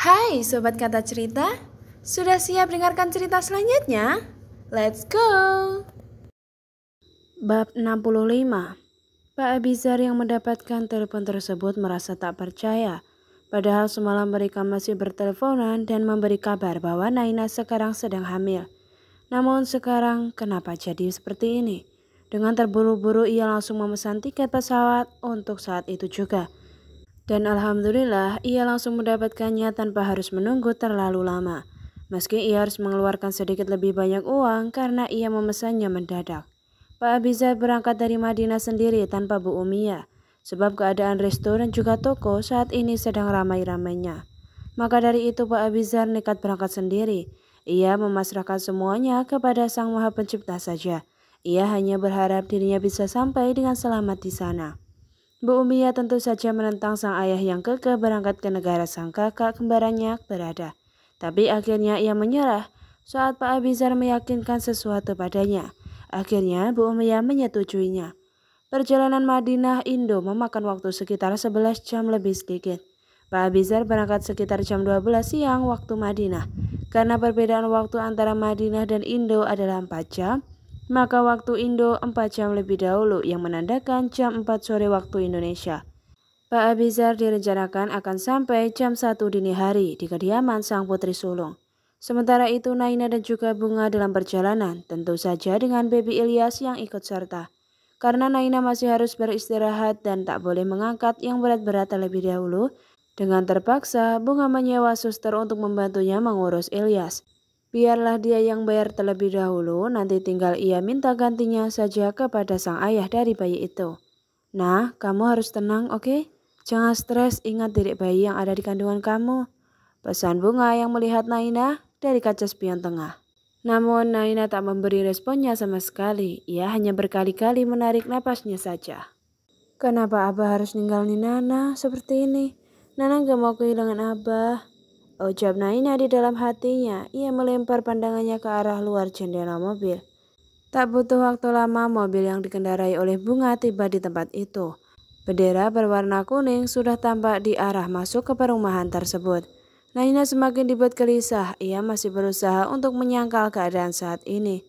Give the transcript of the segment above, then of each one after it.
Hai Sobat Kata Cerita, sudah siap dengarkan cerita selanjutnya? Let's go! Bab 65. Pak Abizar yang mendapatkan telepon tersebut merasa tak percaya. Padahal semalam mereka masih berteleponan dan memberi kabar bahwa Naina sekarang sedang hamil. Namun sekarang kenapa jadi seperti ini? Dengan terburu-buru ia langsung memesan tiket pesawat untuk saat itu juga. Dan alhamdulillah ia langsung mendapatkannya tanpa harus menunggu terlalu lama. Meski ia harus mengeluarkan sedikit lebih banyak uang karena ia memesannya mendadak. Pak Abizar berangkat dari Madinah sendiri tanpa Bu Umiyah, sebab keadaan resto dan juga toko saat ini sedang ramai-ramainya. Maka dari itu Pak Abizar nekat berangkat sendiri. Ia memasrahkan semuanya kepada Sang Maha Pencipta saja. Ia hanya berharap dirinya bisa sampai dengan selamat di sana. Bu Umiyah tentu saja menentang sang ayah yang kekeh berangkat ke negara sang kakak kembarannya berada. Tapi akhirnya ia menyerah saat Pak Abizar meyakinkan sesuatu padanya. Akhirnya Bu Umiyah menyetujuinya. Perjalanan Madinah Indo memakan waktu sekitar 11 jam lebih sedikit. Pak Abizar berangkat sekitar jam 12 siang waktu Madinah. Karena perbedaan waktu antara Madinah dan Indo adalah 4 jam, maka waktu Indo 4 jam lebih dahulu yang menandakan jam 4 sore waktu Indonesia. Pak Abizar direncanakan akan sampai jam 1 dini hari di kediaman sang putri sulung. Sementara itu Naina dan juga Bunga dalam perjalanan, tentu saja dengan baby Ilyas yang ikut serta. Karena Naina masih harus beristirahat dan tak boleh mengangkat yang berat-berat terlebih dahulu, dengan terpaksa Bunga menyewa suster untuk membantunya mengurus Ilyas. Biarlah dia yang bayar terlebih dahulu, nanti tinggal ia minta gantinya saja kepada sang ayah dari bayi itu. Nah, kamu harus tenang, oke? Jangan stres, ingat dedek bayi yang ada di kandungan kamu. Pesan Bunga yang melihat Naina dari kaca spion tengah. Namun Naina tak memberi responnya sama sekali, ia hanya berkali-kali menarik napasnya saja. Kenapa Abah harus ninggalin Nana seperti ini? Nana gak mau kehilangan Abah. Ucap Naina di dalam hatinya. Ia melempar pandangannya ke arah luar jendela mobil. Tak butuh waktu lama mobil yang dikendarai oleh Bunga tiba di tempat itu. Bendera berwarna kuning sudah tampak di arah masuk ke perumahan tersebut. Naina semakin dibuat gelisah. Ia masih berusaha untuk menyangkal keadaan saat ini.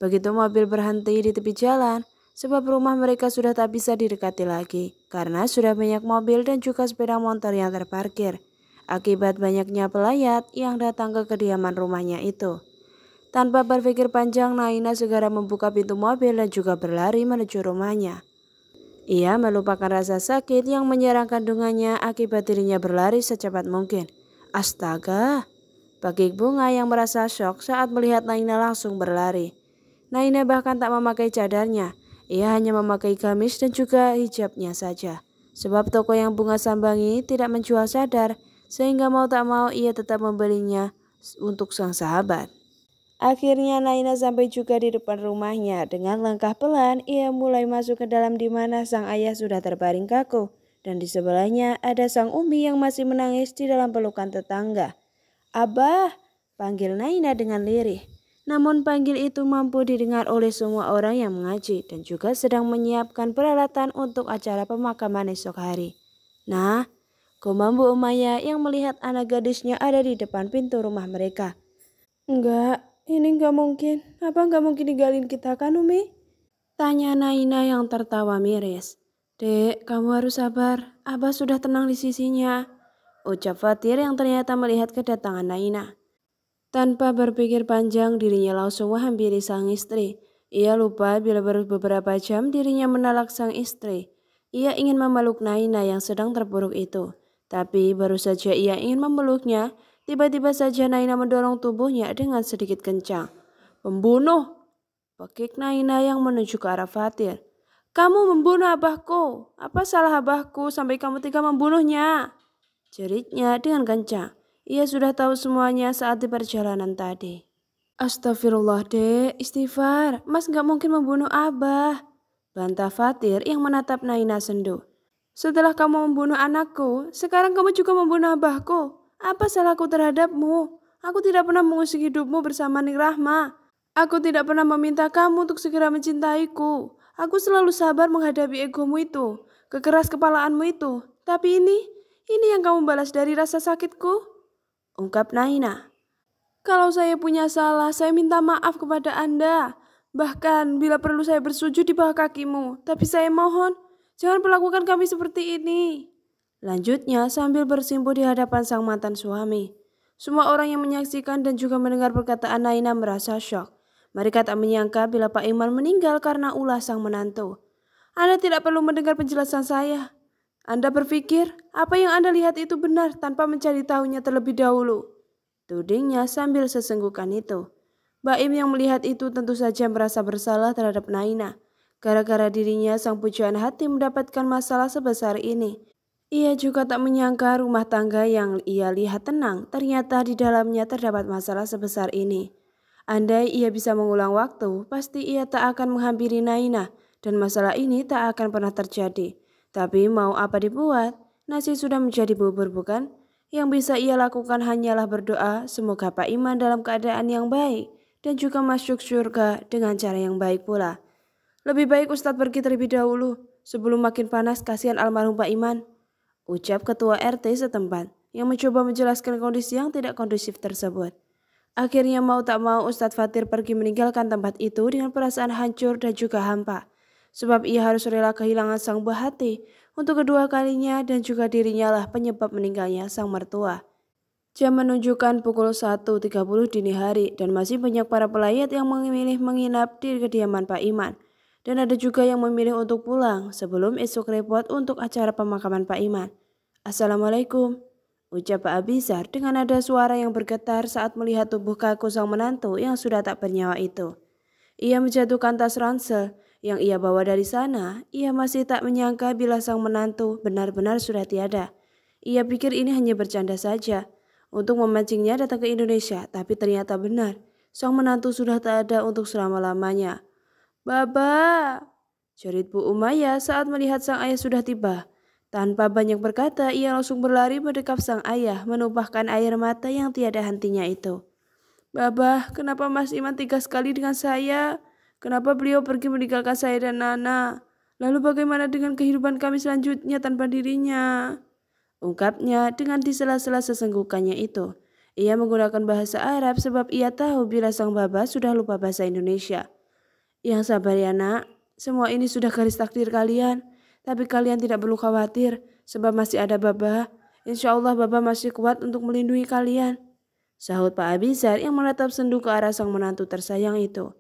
Begitu mobil berhenti di tepi jalan, sebab rumah mereka sudah tak bisa didekati lagi karena sudah banyak mobil dan juga sepeda motor yang terparkir. Akibat banyaknya pelayat yang datang ke kediaman rumahnya itu. Tanpa berpikir panjang, Naina segera membuka pintu mobil dan juga berlari menuju rumahnya. Ia melupakan rasa sakit yang menyerang kandungannya akibat dirinya berlari secepat mungkin. Astaga! Bagi Bunga yang merasa syok saat melihat Naina langsung berlari. Naina bahkan tak memakai cadarnya. Ia hanya memakai gamis dan juga hijabnya saja. Sebab toko yang Bunga sambangi tidak menjual cadar, sehingga mau tak mau ia tetap membelinya untuk sang sahabat. Akhirnya Naina sampai juga di depan rumahnya. Dengan langkah pelan ia mulai masuk ke dalam di mana sang ayah sudah terbaring kaku. Dan di sebelahnya ada sang Umi yang masih menangis di dalam pelukan tetangga. Abah, panggil Naina dengan lirih. Namun panggil itu mampu didengar oleh semua orang yang mengaji dan juga sedang menyiapkan peralatan untuk acara pemakaman esok hari. Nah, gumam Bu Umayyah yang melihat anak gadisnya ada di depan pintu rumah mereka. Enggak, ini enggak mungkin. Apa enggak mungkin ninggalin kita kan Umi? Tanya Naina yang tertawa miris. Dek, kamu harus sabar. Abah sudah tenang di sisinya. Ucap Fatir yang ternyata melihat kedatangan Naina. Tanpa berpikir panjang dirinya langsung menghampiri sang istri. Ia lupa bila baru beberapa jam dirinya menalak sang istri. Ia ingin memeluk Naina yang sedang terpuruk itu. Tapi baru saja ia ingin memeluknya, tiba-tiba saja Naina mendorong tubuhnya dengan sedikit kencang. Pembunuh! Pekik Naina yang menuju ke arah Fatir. Kamu membunuh abahku. Apa salah abahku sampai kamu tega membunuhnya? Jeritnya dengan kencang. Ia sudah tahu semuanya saat di perjalanan tadi. Astagfirullah dek, istighfar. Mas gak mungkin membunuh abah. Bantah Fatir yang menatap Naina sendu. Setelah kamu membunuh anakku, sekarang kamu juga membunuh abahku. Apa salahku terhadapmu? Aku tidak pernah mengusik hidupmu bersama Ning Rahma. Aku tidak pernah meminta kamu untuk segera mencintaiku. Aku selalu sabar menghadapi egomu itu, kekeras kepalaanmu itu. Tapi ini yang kamu balas dari rasa sakitku. ungkap Naina. Kalau saya punya salah, saya minta maaf kepada Anda. Bahkan bila perlu saya bersujud di bawah kakimu. Tapi saya mohon, jangan perlakukan kami seperti ini. Lanjutnya sambil bersimpuh di hadapan sang mantan suami. Semua orang yang menyaksikan dan juga mendengar perkataan Naina merasa syok. Mereka tak menyangka bila Pak Iman meninggal karena ulah sang menantu. Anda tidak perlu mendengar penjelasan saya. Anda berpikir apa yang Anda lihat itu benar tanpa mencari tahunya terlebih dahulu. Tudingnya sambil sesenggukan itu. Baim yang melihat itu tentu saja merasa bersalah terhadap Naina. Gara-gara dirinya sang pujaan hati mendapatkan masalah sebesar ini. Ia juga tak menyangka rumah tangga yang ia lihat tenang ternyata di dalamnya terdapat masalah sebesar ini. Andai ia bisa mengulang waktu, pasti ia tak akan menghampiri Naina dan masalah ini tak akan pernah terjadi. Tapi mau apa dibuat, nasi sudah menjadi bubur bukan? Yang bisa ia lakukan hanyalah berdoa semoga Pak Iman dalam keadaan yang baik dan juga masuk surga dengan cara yang baik pula. Lebih baik Ustadz pergi terlebih dahulu sebelum makin panas kasihan almarhum Pak Iman, ucap ketua RT setempat yang mencoba menjelaskan kondisi yang tidak kondusif tersebut. Akhirnya mau tak mau Ustadz Fatir pergi meninggalkan tempat itu dengan perasaan hancur dan juga hampa. Sebab ia harus rela kehilangan sang buah hati untuk kedua kalinya dan juga dirinya lah penyebab meninggalnya sang mertua. Jam menunjukkan pukul 1.30 dini hari dan masih banyak para pelayat yang memilih menginap di kediaman Pak Iman. Dan ada juga yang memilih untuk pulang sebelum esok repot untuk acara pemakaman Pak Iman. Assalamualaikum, ucap Pak Abizar dengan nada suara yang bergetar saat melihat tubuh kaku sang menantu yang sudah tak bernyawa itu. Ia menjatuhkan tas ransel yang ia bawa dari sana. Ia masih tak menyangka bila sang menantu benar-benar sudah tiada. Ia pikir ini hanya bercanda saja untuk memancingnya datang ke Indonesia, tapi ternyata benar. Sang menantu sudah tak ada untuk selama-lamanya. Baba, jerit Bu Umayyah saat melihat sang ayah sudah tiba. Tanpa banyak berkata, ia langsung berlari mendekap sang ayah, menumpahkan air mata yang tiada hentinya itu. Baba, kenapa Mas Iman tega sekali dengan saya? Kenapa beliau pergi meninggalkan saya dan Nana? Lalu bagaimana dengan kehidupan kami selanjutnya tanpa dirinya? Ungkapnya dengan di sela-sela sesenggukannya itu. Ia menggunakan bahasa Arab sebab ia tahu bila sang baba sudah lupa bahasa Indonesia. Yang sabar ya nak, semua ini sudah garis takdir kalian. Tapi kalian tidak perlu khawatir sebab masih ada baba. Insya Allah baba masih kuat untuk melindungi kalian, sahut Pak Abizar yang menatap sendu ke arah sang menantu tersayang itu.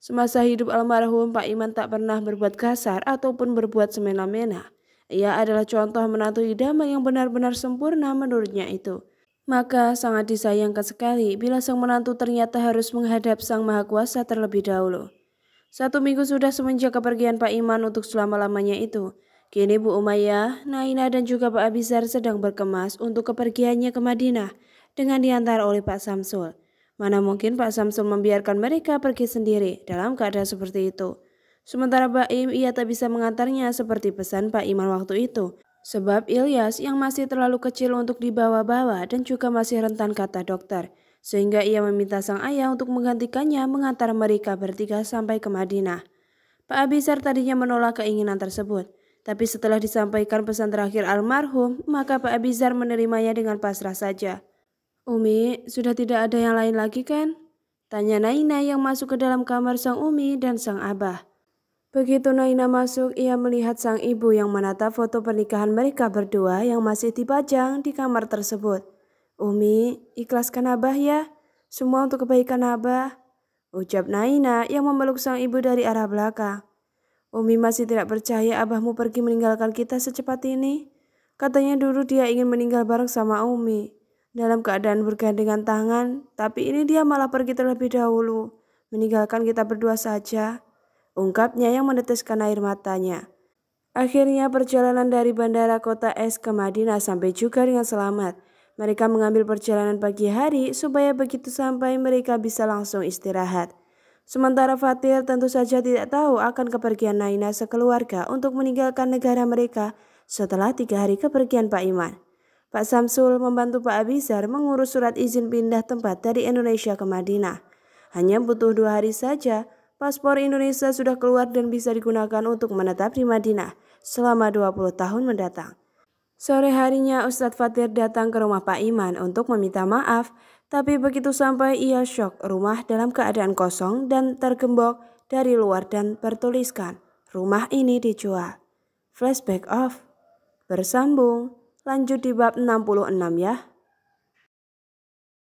Semasa hidup almarhum, Pak Iman tak pernah berbuat kasar ataupun berbuat semena-mena. Ia adalah contoh menantu idaman yang benar-benar sempurna menurutnya itu. Maka sangat disayangkan sekali bila sang menantu ternyata harus menghadap Sang Maha Kuasa terlebih dahulu. 1 minggu sudah semenjak kepergian Pak Iman untuk selama-lamanya itu. Kini Bu Umayyah, Naina dan juga Pak Abizar sedang berkemas untuk kepergiannya ke Madinah dengan diantar oleh Pak Samsul. Mana mungkin Pak Samsul membiarkan mereka pergi sendiri dalam keadaan seperti itu. Sementara Baim ia tak bisa mengantarnya seperti pesan Pak Iman waktu itu. Sebab Ilyas yang masih terlalu kecil untuk dibawa-bawa dan juga masih rentan kata dokter. Sehingga ia meminta sang ayah untuk menggantikannya mengantar mereka bertiga sampai ke Madinah. Pak Abizar tadinya menolak keinginan tersebut. Tapi setelah disampaikan pesan terakhir almarhum, maka Pak Abizar menerimanya dengan pasrah saja. Umi, sudah tidak ada yang lain lagi kan? Tanya Naina yang masuk ke dalam kamar sang Umi dan sang Abah. Begitu Naina masuk, ia melihat sang ibu yang menatap foto pernikahan mereka berdua yang masih dipajang di kamar tersebut. Umi, ikhlaskan Abah ya, semua untuk kebaikan Abah, ucap Naina yang memeluk sang ibu dari arah belakang. Umi masih tidak percaya Abahmu pergi meninggalkan kita secepat ini. Katanya dulu dia ingin meninggal bareng sama Umi, dalam keadaan bergandengan tangan, tapi ini dia malah pergi terlebih dahulu, meninggalkan kita berdua saja, ungkapnya yang meneteskan air matanya. Akhirnya perjalanan dari bandara kota Es ke Madinah sampai juga dengan selamat. Mereka mengambil perjalanan pagi hari supaya begitu sampai mereka bisa langsung istirahat. Sementara Fatir tentu saja tidak tahu akan kepergian Naina sekeluarga untuk meninggalkan negara mereka setelah 3 hari kepergian Pak Iman. Pak Samsul membantu Pak Abizar mengurus surat izin pindah tempat dari Indonesia ke Madinah. Hanya butuh 2 hari saja, paspor Indonesia sudah keluar dan bisa digunakan untuk menetap di Madinah selama 20 tahun mendatang. Sore harinya Ustadz Fatir datang ke rumah Pak Iman untuk meminta maaf, tapi begitu sampai ia syok rumah dalam keadaan kosong dan tergembok dari luar dan bertuliskan, rumah ini dijual. Flashback off. Bersambung, lanjut di bab 66 ya.